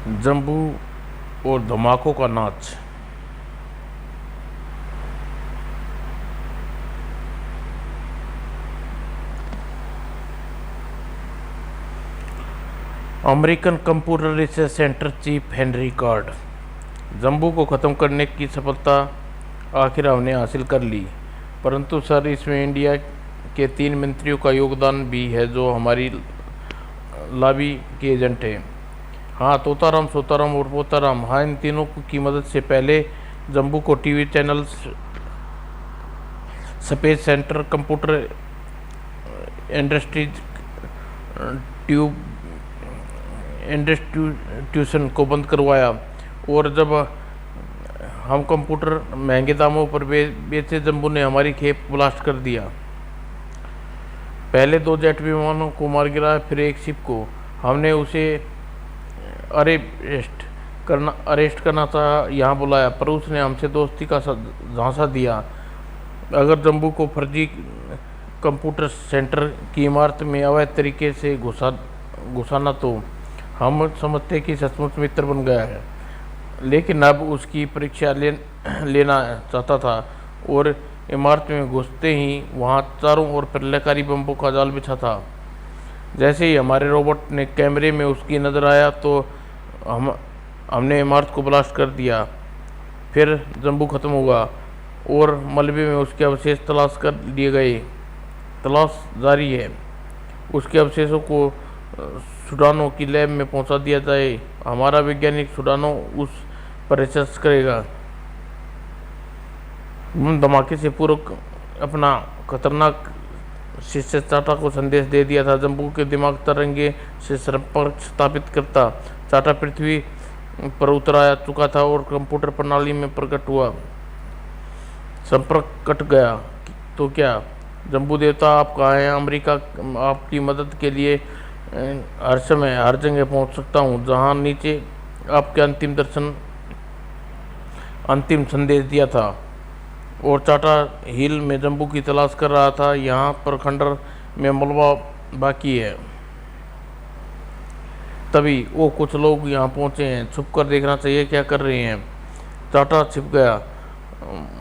जंबू और धमाकों का नाच। American computer research center chief Henry Card. Jambu को ख़त्म करने की सफलता आखिर हमने हासिल कर ली, परंतु सर इसमें इंडिया के 3 मंत्रियों का योगदान भी है जो हमारी लॉबी के एजेंट हैं। हाँ, तोताराम, सोताराम और पोताराम। हाँ, इन तीनों की मदद से पहले जम्बू को TV channel, space centre, computer industries, tube institution को बंद करवाया, और जब हम कंप्यूटर महंगे दामों पर बेचे, जम्बू ने हमारी खेप ब्लास्ट कर दिया। पहले 2 जेट विमानों को मार गिराया, फिर एक शिप को। हमने उसे अरेस्ट करना था, यहाँ बुलाया, पर उसने हमसे दोस्ती का झांसा दिया। अगर जम्बू को फर्जी कंप्यूटर सेंटर की इमारत में अवैध तरीके से घुसाना तो हम समझते कि सचमुच मित्र बन गया है, लेकिन अब उसकी परीक्षा लेना चाहता था, और इमारत में घुसते ही वहाँ चारों ओर प्रलयकारी बम्बों का जाल बिछा था। जैसे ही हमारे रोबोट ने कैमरे में उसकी नज़र आया तो हमने इमारत को ब्लास्ट कर दिया। फिर जम्बू ख़त्म हुआ और मलबे में उसके अवशेष तलाश कर लिए गए। तलाश जारी है। उसके अवशेषों को सुडानो की लैब में पहुंचा दिया जाए। हमारा वैज्ञानिक सुडानो उस पर रिसर्च करेगा। धमाके से पूर्व अपना खतरनाक शिष्य चाटा को संदेश दे दिया था। जम्बू के दिमाग तरंगे से संपर्क स्थापित करता। चाटा पृथ्वी पर उतर आ चुका था और कंप्यूटर प्रणाली में प्रकट हुआ। संपर्क कट गया तो क्या? जम्बू देवता, आप कहाँ हैं? अमेरिका आपकी मदद के लिए हर समय हर जगह पहुंच सकता हूं। जहां नीचे आपके अंतिम संदेश दिया था। और चाटा हिल में जम्बू की तलाश कर रहा था। यहाँ पर खंडर में मलबा बाकी है। तभी वो कुछ लोग यहाँ पहुँचे हैं। छुप कर देखना चाहिए क्या कर रहे हैं। चाटा छिप गया।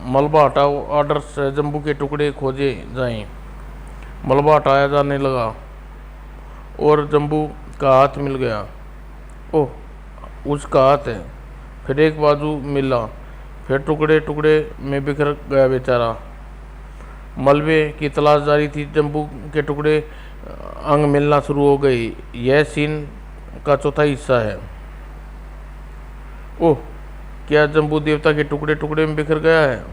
मलबा हटाओ, ऑर्डर से जम्बू के टुकड़े खोजे जाएं। मलबा हटाया जाने लगा और जम्बू का हाथ मिल गया। ओह, उसका हाथ है। फिर एक बाजू मिला, फिर टुकड़े टुकड़े में बिखर गया बेचारा। मलबे की तलाश जारी थी। जम्बू के टुकड़े अंग मिलना शुरू हो गए। यह सीन का चौथा हिस्सा है। ओह, क्या जम्बू देवता के टुकड़े टुकड़े में बिखर गया है?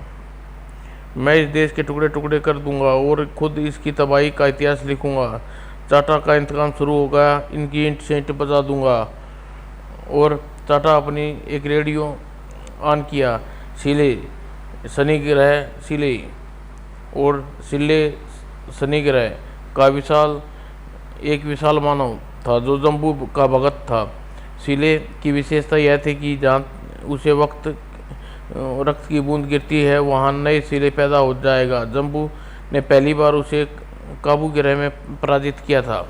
मैं इस देश के टुकड़े टुकड़े कर दूंगा और खुद इसकी तबाही का इतिहास लिखूंगा। चाटा का इंतकाम शुरू हो गया। इनकी ईंट से ईंट बजा दूंगा। और चाटा अपनी एक रेडियो ऑन किया। सिले शनि ग्रह सिले और सिले शनि ग्रह का एक विशाल मानव था जो जम्बू का भगत था। सिले की विशेषता यह थी कि जहाँ उसे रक्त की बूंद गिरती है वहाँ नए सिले पैदा हो जाएगा। जम्बू ने पहली बार उसे काबू ग्रह में पराजित किया था।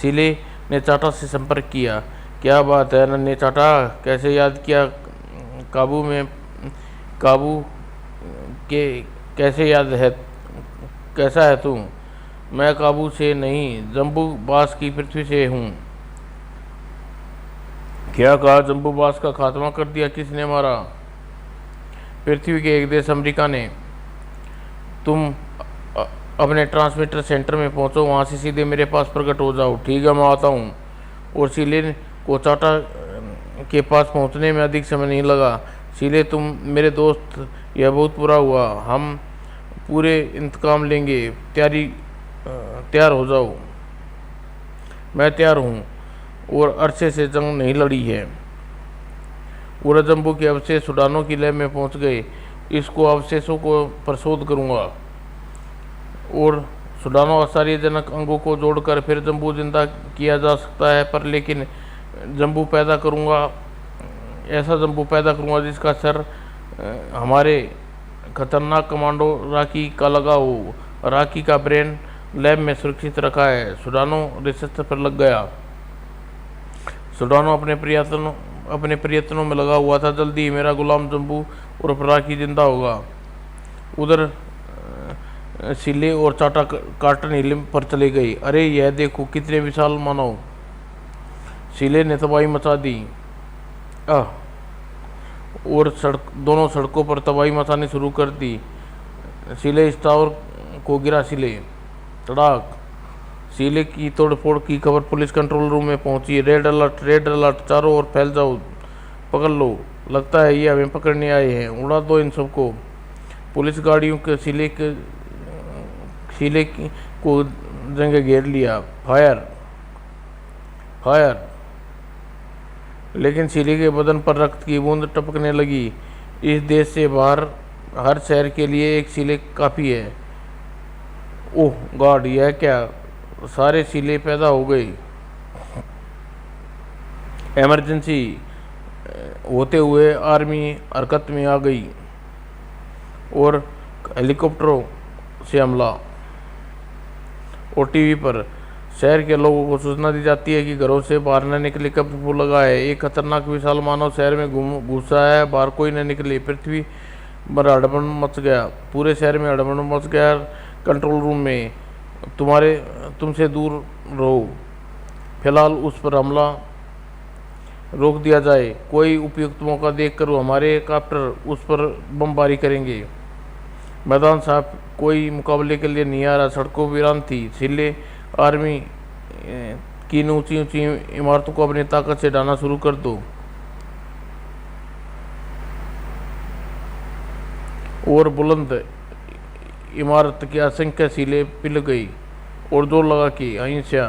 सिले ने चाटा से संपर्क किया। क्या बात है नन्हे चाटा, कैसे याद किया? काबू के कैसे याद है? कैसा है तू? मैं काबू से नहीं, जम्बू बास की पृथ्वी से हूँ। क्या कहा? जम्बू बास का खात्मा कर दिया? किसने मारा? पृथ्वी के एक देश अमेरिका ने। तुम अपने ट्रांसमीटर सेंटर में पहुंचो, वहां से सीधे मेरे पास प्रकट हो जाओ। ठीक है, मैं आता हूं। और सिले को चाटा के पास पहुंचने में अधिक समय नहीं लगा। सिले, तुम मेरे दोस्त, यह बहुत बुरा हुआ। हम पूरे इंतकाम लेंगे। तैयार हो जाओ। मैं तैयार हूँ और अरसे से जंग नहीं लड़ी है। पूरा जम्बू के अवशेष सुडानो की लैब में पहुंच गए। इसको अवशेषों को परिशोध करूंगा और सुडानो आश्चर्यजनक अंगों को जोड़कर फिर जम्बू जिंदा किया जा सकता है। पर लेकिन जम्बू पैदा करूंगा, ऐसा जम्बू पैदा करूंगा जिसका सर हमारे खतरनाक कमांडो राकी का लगा हो। राकी का ब्रेन लैब में सुरक्षित रखा है। सुडानो रिसर्च पर लग गया। सुडानो अपने प्रयत्नों में लगा हुआ था। जल्दी ही मेरा गुलाम जम्बू और राखी जिंदा होगा। उधर सिले और चाटा कार्टन हिल पर चले गए। अरे यह देखो कितने विशाल मानव। सिले ने तबाही मचा दी। और दोनों सड़कों पर तबाही मचानी शुरू कर दी। सिले इस टावर को गिरा। सिले तड़ाक। सिले की तोड़फोड़ की खबर पुलिस कंट्रोल रूम में पहुंची। रेड अलर्ट, चारों ओर फैल जाओ, पकड़ लो, लगता है ये हमें पकड़ने आए हैं, उड़ा दो इन सबको। पुलिस गाड़ियों के सिले को जंगे घेर लिया। फायर। लेकिन सिले के बदन पर रक्त की बूंद टपकने लगी। इस देश से बाहर हर शहर के लिए एक सिले काफ़ी है। ओह गॉड, यह क्या, सारे सिले पैदा हो गए। इमरजेंसी होते हुए आर्मी हरकत में आ गई और हेलीकॉप्टरों से हमला। और टीवी पर शहर के लोगों को सूचना दी जाती है कि घरों से बाहर न निकले, कर्फ्यू लगा है। एक खतरनाक विशाल मानव शहर में घुसा है, बाहर कोई न निकले। पृथ्वी पर हड़बड़ मच गया, पूरे शहर में हड़बड़ मच गया। कंट्रोल रूम में तुमसे दूर रहो, फिलहाल उस पर हमला रोक दिया जाए। कोई उपयुक्त मौका देखकर हमारे कॉप्टर उस पर बमबारी करेंगे। मैदान साहब कोई मुकाबले के लिए नहीं आ रहा, सड़कों वीरान थी। सिले आर्मी की ऊंची ऊंची इमारतों को अपनी ताकत से ढाना शुरू कर दो। और बुलंद इमारत की असंख्य सिले पिल गई और जोर लगा कि अहिंसा।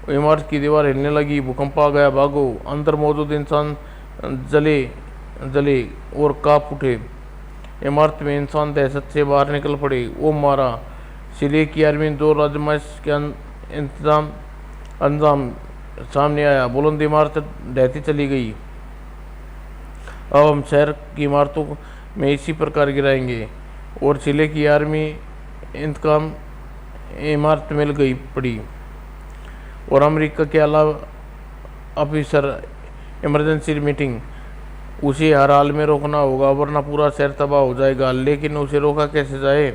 इमारत की दीवार हिलने लगी, भूकंप आ गया, भागो। अंदर मौजूद इंसान जले और कांप उठे। इमारत में इंसान दहशत से बाहर निकल पड़े। ओ मारा। सिले की आर्मी दो आजमाइश के अंजाम सामने आया। बुलंद इमारत ढहती चली गई। अब हम शहर की इमारतों में इसी प्रकार गिराएंगे। और सिले की आर्मी इंतकाम इमारत मिल गई पड़ी। और अमेरिका के अलावा ऑफिसर इमरजेंसी मीटिंग, उसे हर हाल में रोकना होगा वरना पूरा शहर तबाह हो जाएगा। लेकिन उसे रोका कैसे जाए?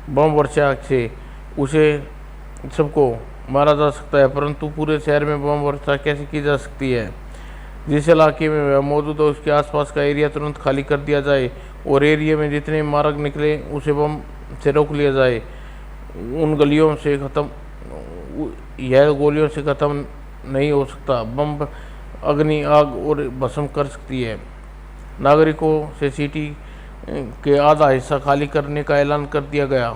बम वर्षा से उसे सबको मारा जा सकता है, परंतु पूरे शहर में बम वर्षा कैसे की जा सकती है? जिस इलाके में वह मौजूद है उसके आसपास का एरिया तुरंत खाली कर दिया जाए और एरिया में जितने मार्ग निकले उसे बम से रोक लिया जाए। उन गलियों से ख़त्म, यह गोलियों से ख़त्म नहीं हो सकता। बम अग्नि, आग और भस्म कर सकती है। नागरिकों से सिटी के आधा हिस्सा खाली करने का ऐलान कर दिया गया।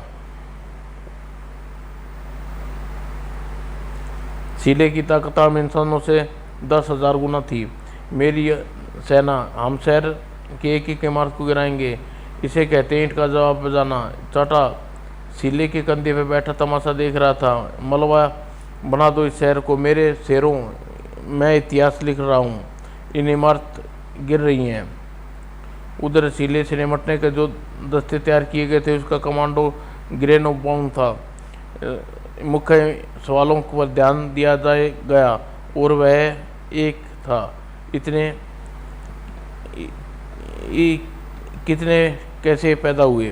सिले की ताकत आम इंसानों से 10,000 गुना थी। मेरी सेना, हम शहर के एक इमारत को गिराएंगे। इसे कहते हैं ईंट का जवाब बजाना। चाटा सिले के कंधे पर बैठा तमाशा देख रहा था। मलबा बना दो इस शहर को, मेरे शेरों, मैं इतिहास लिख रहा हूँ। इन इमारत गिर रही हैं। उधर सिले से निपटने के जो दस्ते तैयार किए गए थे उसका कमांडो ग्रेनो बाउंड था। मुख्य सवालों पर ध्यान दिया गया और वह एक था, कितने कैसे पैदा हुए?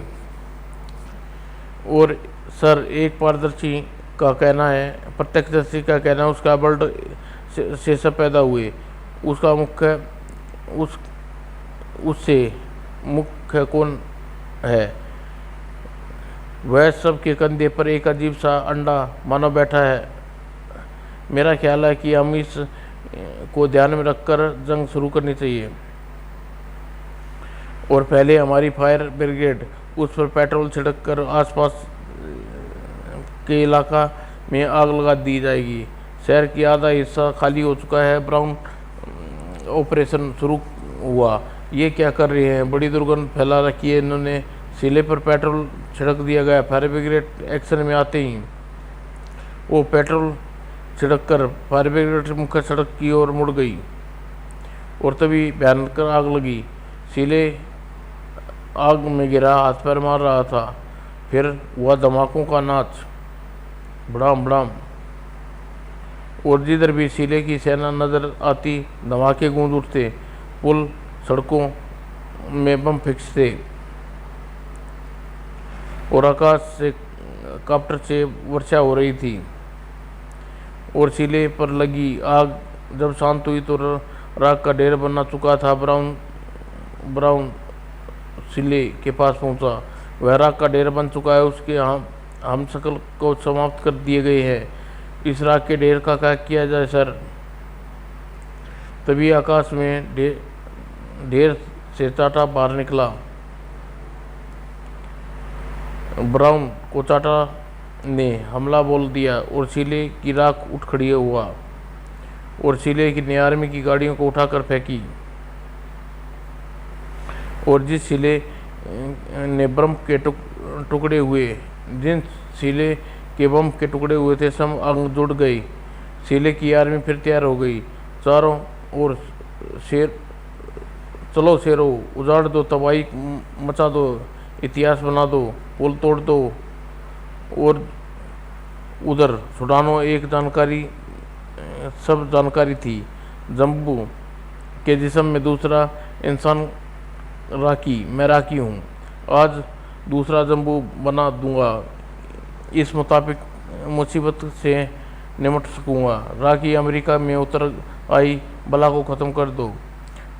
और सर, एक पारदर्शी का कहना है, प्रत्यक्षदर्शी का कहना है उसका बर्ड से सब पैदा हुए। उसका उससे मुख्य कौन है? वह सब के कंधे पर एक अजीब सा अंडा मानो बैठा है। मेरा ख्याल है कि हम इस को ध्यान में रखकर जंग शुरू करनी चाहिए। और पहले हमारी फायर ब्रिगेड उस पर पेट्रोल छिड़क कर आसपास के इलाका में आग लगा दी जाएगी। शहर की आधा हिस्सा खाली हो चुका है। ब्राउन ऑपरेशन शुरू हुआ। ये क्या कर रहे हैं? बड़ी दुर्गंध फैला रखी है इन्होंने। सिले पर पेट्रोल छिड़क दिया गया। फायर ब्रिगेड एक्शन में आते ही वो पेट्रोल छिड़क कर फायर ब्रिगेड मुख्य सड़क की ओर मुड़ गई और तभी भयंकर आग लगी। सिले आग में गिरा, हाथ पैर मार रहा था। फिर हुआ धमाकों का नाच। बड़ाम बड़ाम। और जिधर भी सीले की सेना नजर आती धमाके गूंज उठते, पुल सड़कों में बम फिक्स थे और आकाश से कॉप्टर से वर्षा हो रही थी। और सीले पर लगी आग जब शांत हुई तो राख का ढेर बना चुका था। ब्राउन सीले के पास पहुंचा। वह राख का ढेर बन चुका है, उसके हम शकल को समाप्त कर दिए गए हैं। इस राख के ढेर का क्या किया जाए सर? तभी आकाश में ढेर से चाटा बाहर निकला। ब्राउन को चाटा ने हमला बोल दिया और सीले की राख उठ खड़ी हुआ और सीले की ने आर्मी की गाड़ियों को उठाकर फेंकी। और जिस सीले ने बम के टुकड़े हुए जिन सीले के बम के टुकड़े हुए थे, सब अंग जुड़ गई। सीले की आर्मी फिर तैयार हो गई। चारों ओर चलो शेरों, उजाड़ दो, तबाही मचा दो, इतिहास बना दो, पुल तोड़ दो। और उधर सुडानो एक सब जानकारी थी। जम्बू के जिस्म में दूसरा इंसान राकी, मैं राकी हूँ, आज दूसरा जम्बू बना दूंगा। इस मुताबिक मुसीबत से निपट सकूंगा। राकी अमेरिका में उतर आई, बला को ख़त्म कर दो।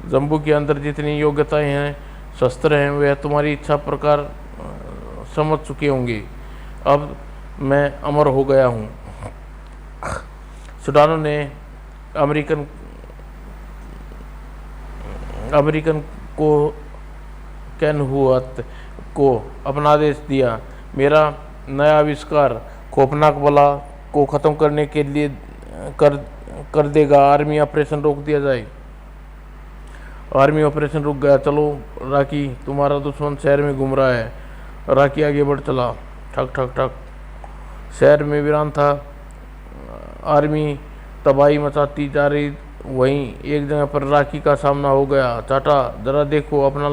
जम्बू के अंदर जितनी योग्यताएं हैं, शस्त्र हैं, वह तुम्हारी इच्छा प्रकार समझ चुके होंगे। अब मैं अमर हो गया हूँ। सुडानो ने अमेरिकन को कैनहुअत को अपना आदेश दिया। मेरा नया आविष्कार खौफनाक बला को ख़त्म करने के लिए कर देगा। आर्मी ऑपरेशन रोक दिया जाए। आर्मी ऑपरेशन रुक गया। चलो राकी, तुम्हारा दुश्मन शहर में घूम रहा है। राकी आगे बढ़ चला। ठक ठक ठक शहर में वीरान था। आर्मी तबाही मचाती जा रही। वहीं एक जगह पर राकी का सामना हो गया। चाटा, जरा देखो, अपना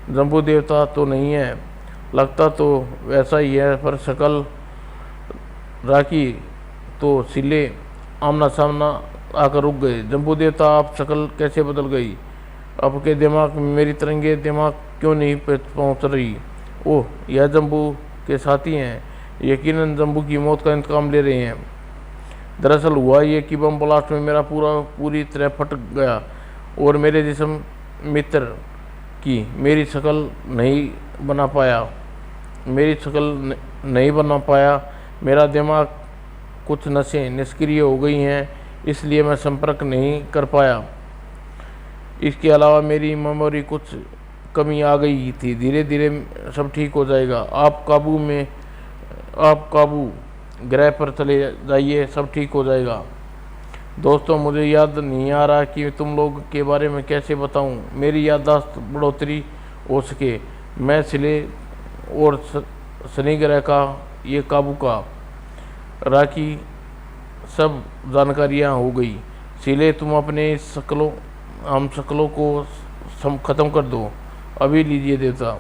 जम्बू देवता तो नहीं है? लगता तो वैसा ही है, पर शक्ल। राकी तो सीले आमना सामना आकर रुक गए। जम्बू देवता, आप शक्ल कैसे बदल गई? आपके दिमाग में मेरी तरंगे दिमाग क्यों नहीं पहुंच रही? ओह, यह जम्बू के साथी हैं। यकीनन जम्बू की मौत का इंतकाम ले रहे हैं। दरअसल हुआ ये कि बम ब्लास्ट में मेरा पूरी तरह फट गया और मेरे जिस्म मित्र की मेरी शक्ल नहीं बना पाया। मेरा दिमाग कुछ नसें निष्क्रिय हो गई हैं, इसलिए मैं संपर्क नहीं कर पाया। इसके अलावा मेरी मेमोरी कुछ कमी आ गई थी। धीरे धीरे सब ठीक हो जाएगा। आप काबू ग्रह पर चले जाइए, सब ठीक हो जाएगा। दोस्तों, मुझे याद नहीं आ रहा कि तुम लोग के बारे में कैसे बताऊं। मेरी याददाश्त बढ़ोतरी हो सके। मैं सिले और शनि ग्रह का, ये काबू का, राकी, सब जानकारियां हो गई। सिले, तुम अपने हम शक्लों को ख़त्म कर दो। अभी लीजिए देवता।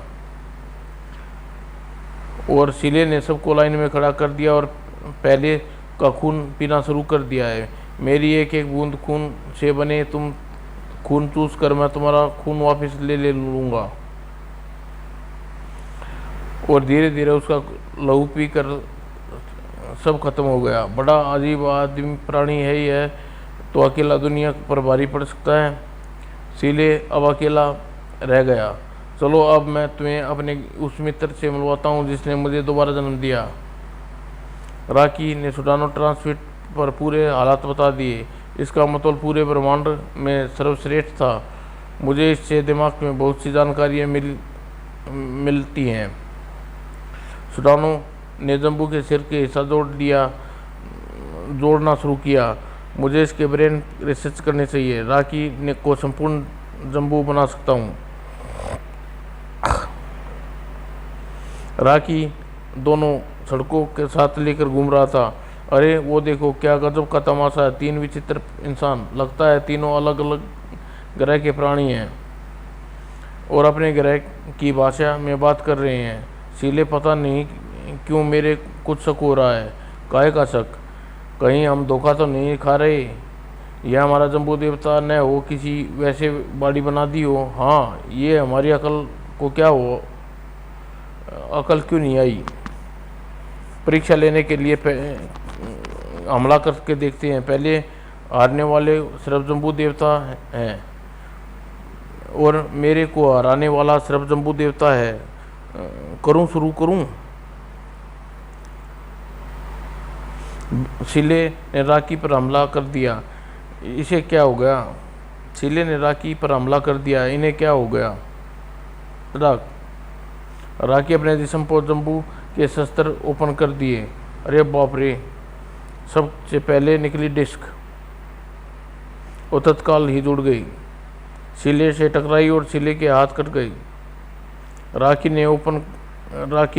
और सिले ने सबको लाइन में खड़ा कर दिया और पहले का खून पीना शुरू कर दिया है। मेरी एक एक बूंद खून से बने तुम खून चूस कर मैं तुम्हारा खून वापस ले लूँगा। और धीरे धीरे उसका लहू पी कर सब खत्म हो गया। बड़ा अजीब आदमी प्राणी है यह, तो अकेला दुनिया पर भारी पड़ सकता है। सीले अब अकेला रह गया। चलो अब मैं तुम्हें अपने उस मित्र से मिलवाता हूँ जिसने मुझे दोबारा जन्म दिया। राकी ने सुडानो ट्रांसमिट पर पूरे हालात बता दिए। इसका मतलब पूरे ब्रह्मांड में सर्वश्रेष्ठ था। मुझे इससे दिमाग में बहुत सी जानकारियाँ मिलती हैं। सुडानो ने जम्बू के सिर के हिस्सा जोड़ना शुरू किया। मुझे इसके ब्रेन रिसर्च करनी चाहिए। राकी ने को संपूर्ण जम्बू बना सकता हूँ। राकी दोनों सड़कों के साथ लेकर घूम रहा था। अरे वो देखो, क्या गजब का तमाशा है। 3 विचित्र इंसान, लगता है तीनों अलग अलग ग्रह के प्राणी हैं और अपने ग्रह की भाषा में बात कर रहे हैं। सीले, पता नहीं क्यों मेरे कुछ शक हो रहा है। काहे का शक? कहीं हम धोखा तो नहीं खा रहे? यह हमारा जम्बू देवता न हो किसी वैसे बॉडी बना दी हो। हाँ, ये हमारी अकल को क्या हो, अकल क्यों नहीं आई? परीक्षा लेने के लिए हमला करके देखते हैं। पहले हारने वाले सिर्फ जम्बू देवता हैं और मेरे को हराने वाला सिर्फ जम्बू देवता है। करूं, शुरू करूं? सिले ने राखी पर हमला कर दिया। इसे क्या हो गया? सिले ने राखी पर हमला कर दिया। इन्हें क्या हो गया? राखी अपने जिस्म पर जम्बू के शस्त्र ओपन कर दिए। अरे बाप रे! सबसे पहले निकली डिस्क और तत्काल ही जुड़ गई। सिले से टकराई और सिले के हाथ कट गई। राखी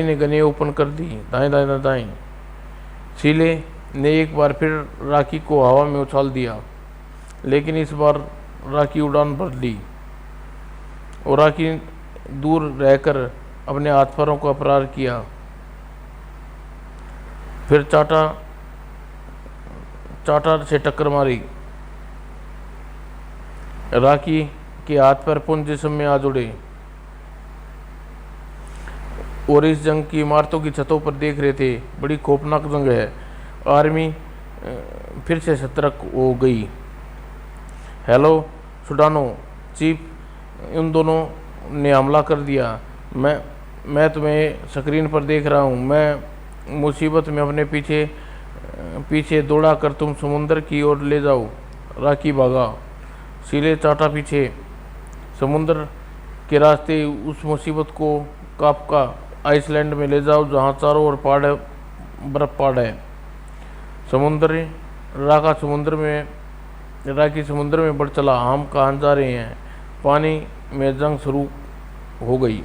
ने गने ओपन कर दी। दाएं दाएं दाएं। सिले ने एक बार फिर राखी को हवा में उछाल दिया, लेकिन इस बार राखी उड़ान भर ली और राखी दूर रहकर अपने हाथ पैरों का प्रहार किया। फिर चाटा से टक्कर मारी। राखी के हाथ पैर पुंज जिस्म में आ जुड़े और इस जंग की इमारतों की छतों पर देख रहे थे। बड़ी खौफनाक जंग है। आर्मी फिर से सतर्क हो गई। हेलो सुडानो चीफ, इन दोनों ने हमला कर दिया। मैं तुम्हें स्क्रीन पर देख रहा हूँ। मैं मुसीबत में अपने पीछे दौड़ा कर तुम समुंदर की ओर ले जाओ। राखी भागा। सिले चाटा पीछे समुंदर के रास्ते उस मुसीबत को काफका आइसलैंड में ले जाओ, जहाँ चारों ओर बर्फ पहाड़ है। राखी समुद्र में बढ़ चला। हम कहाँ जा रहे हैं? पानी में जंग शुरू हो गई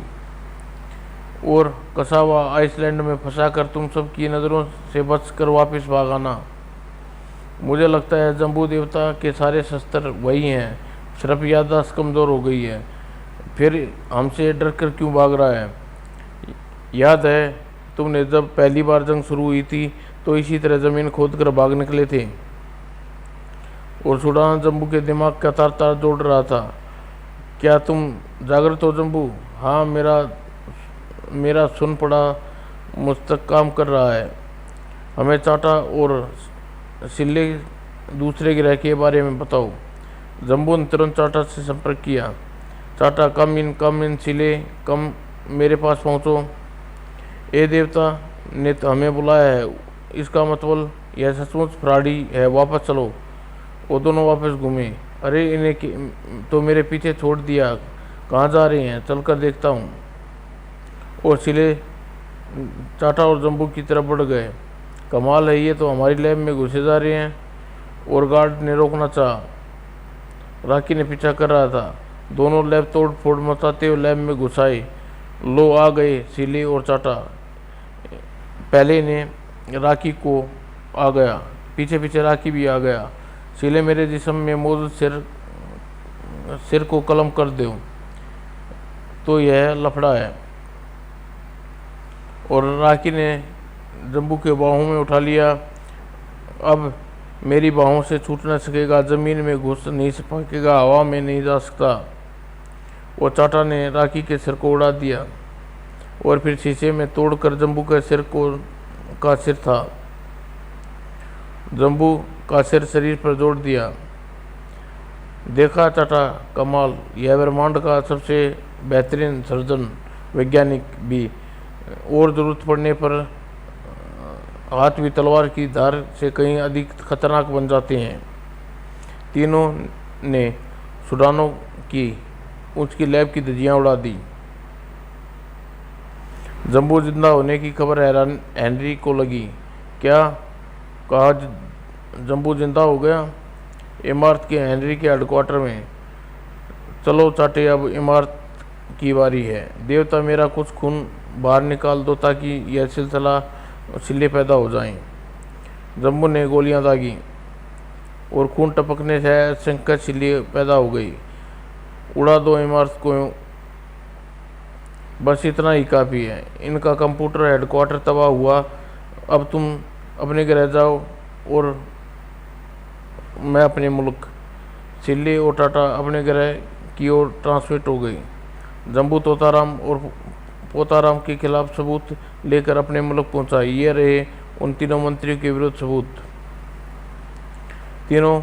और कसा हुआ आइसलैंड में फंसाकर तुम सबकी नज़रों से बचकर वापस भाग आना। मुझे लगता है जम्बू देवता के सारे शस्त्र वही हैं, सिर्फ याददाश्त कमज़ोर हो गई है। फिर हमसे डर कर क्यों भाग रहा है? याद है तुमने जब पहली बार जंग शुरू हुई थी तो इसी तरह ज़मीन खोद कर भाग निकले थे और सुडान जम्बू के दिमाग का तार तार जोड़ रहा था। क्या तुम जागृत हो जम्बू? हाँ, मेरा सुन पड़ा मुस्तक काम कर रहा है। हमें चाटा और सिल्ले दूसरे ग्रह के बारे में बताओ। जम्बू ने तुरंत चाटा से संपर्क किया। चाटा, कम इन सिले, कम मेरे पास पहुँचो। ए देवता ने तो हमें बुलाया है, इसका मतलब यह सचमुच फ्राडी है। वापस चलो। वो दोनों वापस घूमे। अरे इन्हें तो मेरे पीछे छोड़ दिया। कहाँ जा रहे हैं? चलकर देखता हूँ। और सिले चाटा और जम्बू की तरफ बढ़ गए। कमाल है, ये तो हमारी लैब में घुसे जा रहे हैं। और गार्ड ने रोकना चाहा। राखी ने पीछा कर रहा था। दोनों लैब तोड़ फोड़ मचाते हुए लैब में घुसाए। लो आ गए सिले और चाटा। पहले ने राखी को आ गया, पीछे पीछे राखी भी आ गया। सिले, मेरे जिस्म में मौजूद सिर को कलम कर दो तो यह लफड़ा है। और राखी ने जम्बू के बाहों में उठा लिया। अब मेरी बाहों से छूट न सकेगा, ज़मीन में घुस नहीं सकेगा, हवा में नहीं जा सकता। और चाटा ने राखी के सिर को उड़ा दिया और फिर शीशे में तोड़कर जम्बू के सिर का सिर था। जम्बू का सिर शरीर पर जोड़ दिया। देखा चाटा, कमाल, यह ब्रह्मांड का सबसे बेहतरीन सर्जन वैज्ञानिक भी, और ज़रूरत पड़ने पर हाथ भी तलवार की धार से कहीं अधिक खतरनाक बन जाते हैं। तीनों ने सुडानो की उसकी लैब की धज्जियां उड़ा दी। जम्बू जिंदा होने की खबर हेनरी को लगी। क्या कहा? जम्बू जिंदा हो गया? इमारत के हेनरी के हेडक्वार्टर में। चलो चाटे, अब इमारत की बारी है। देवता, मेरा कुछ खून बाहर निकाल दो ताकि यह सिलसिला सिले पैदा हो जाएं। जम्बू ने गोलियां दागी और खून टपकने से असंख्य सिले पैदा हो गई। उड़ा दो इमारत को, बस इतना ही काफ़ी है। इनका कंप्यूटर हेडक्वार्टर तबाह हुआ। अब तुम अपने ग्रह जाओ। और मैं अपने मुल्क। सिल्ली और टाटा अपने ग्रह की ओर ट्रांसमिट हो गई। जम्बू तोताराम और पोताराम के खिलाफ सबूत लेकर अपने मुल्क पहुंचा। ये रहे उन तीनों मंत्रियों के विरुद्ध सबूत। तीनों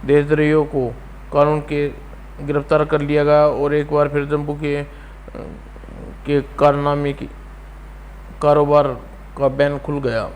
देशद्रोहियों को कानून के गिरफ्तार कर लिया गया और एक बार फिर जम्बू के कारनामे की कारोबार का बैन खुल गया।